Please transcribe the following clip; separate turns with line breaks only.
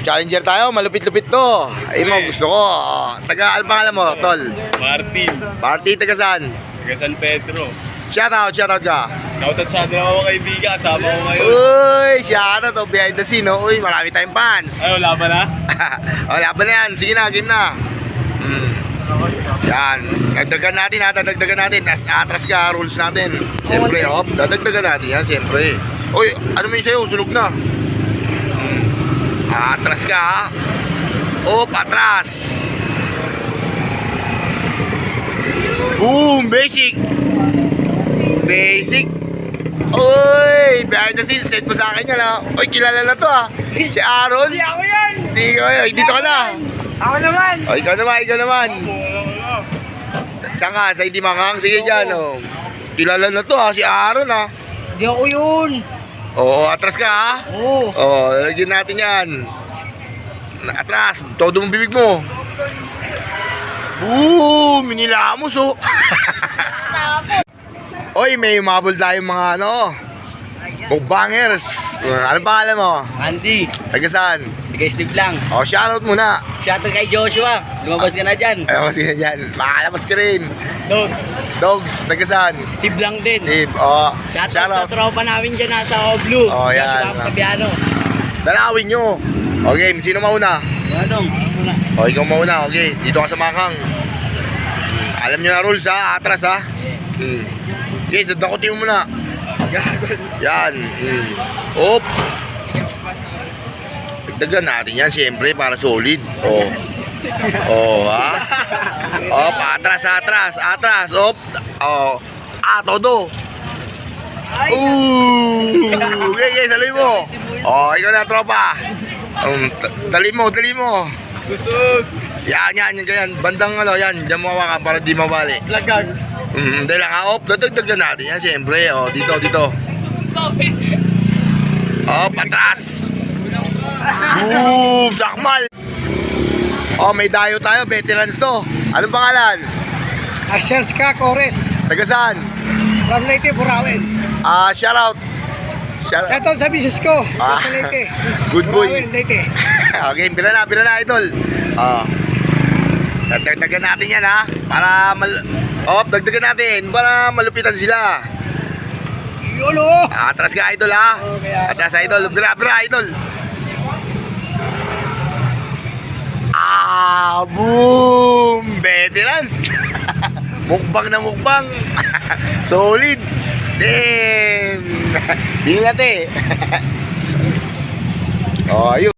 Challenger tayo, malupit-lupit to. Ay mo, gusto ko. Taga, ano pangalan mo, tol?
Martin.
Party, taga saan?
Taga San Pedro.
Shoutout ka.
Shoutout sa dalawa ko kaibigan. Kasama ko ngayon.
Uy, shoutout to, behind the scene, no? Uy, marami tayong fans.
Ay, wala ba na?
Wala ba na yan? Sige na, game na. Yan, dagdagan natin ha, dadagdagan natin. Atras ka, rules natin. Siyempre, dadagdagan natin yan, siyempre. Uy, ano may sa'yo? Sunog na. Atras ka ha. Atras. Boom, basic. Basic. Uy, behind the scenes, set mo sa akin yan ha. Uy, kilala na to ha. Si Aaron.
Hindi ako yan!
Dito ka na.
Ako naman!
O, ikaw naman. Saan ka? Sa hindi manghang? Sige dyan, oh. Kilala na to ha, si Aaron ha.
Hindi ako yun.
Oo, atras ka ha.
Oo.
Oo, lagyan natin yan. Atras, todo mong bibig mo. Minilamos oh. Oy, may umabol tayong mga ano, mukbangers. Anong pangalan mo?
Andy,
Taga saan?
bigay slip lang.
O, shoutout muna.
Shoutout kay Joshua. Lumabas ka na dyan.
Ayaw, sige dyan. Makalabas ka rin.
Dogs.
Dogs, taga saan?
Steve lang din.
Steve, o.
Shoutout sa tropa namin dyan nasa Blue.
Oh, yan.
Joshua Fabiano.
Dalawin nyo. Okay, sino mauna?
Anong? Muna.
O, ikaw mauna. Okay, dito ka sa manghang. Alam nyo na rules ha, atras ha. Okay, dakotin mo muna. Yan. Op. Dagdagan natin yan, siyempre, para solid. Ha. Atras. Op. Todo. Okay, saluhin mo. Ikaw na, tropa. Dali mo.
Busog!
Yan. Bandang yan. Diyan mo hawakan para di mabali.
Lagag!
Hindi lang ha. Dadagdagan natin yan, siyempre. Dito. Atras. Boom! Sakmal! May dayo tayo. Veterans to. Anong pangalan?
Search ka, Kores.
Taga saan?
From Leyte, Burawen.
Shoutout.
Shoutout sa business ko.
Ah,
Sa Leyte.
good boy.
Burawen, Leyte.
Okay, pila na, idol. Dagdagan natin yan ha. Para dagdagan natin para malupitan sila.
Yolo!
Atras ka, idol ha.
Okay,
Atras, idol. Bira, idol. Boom! Veterans. Mukbang. Solid. Damn. Hindi natin. Ayun.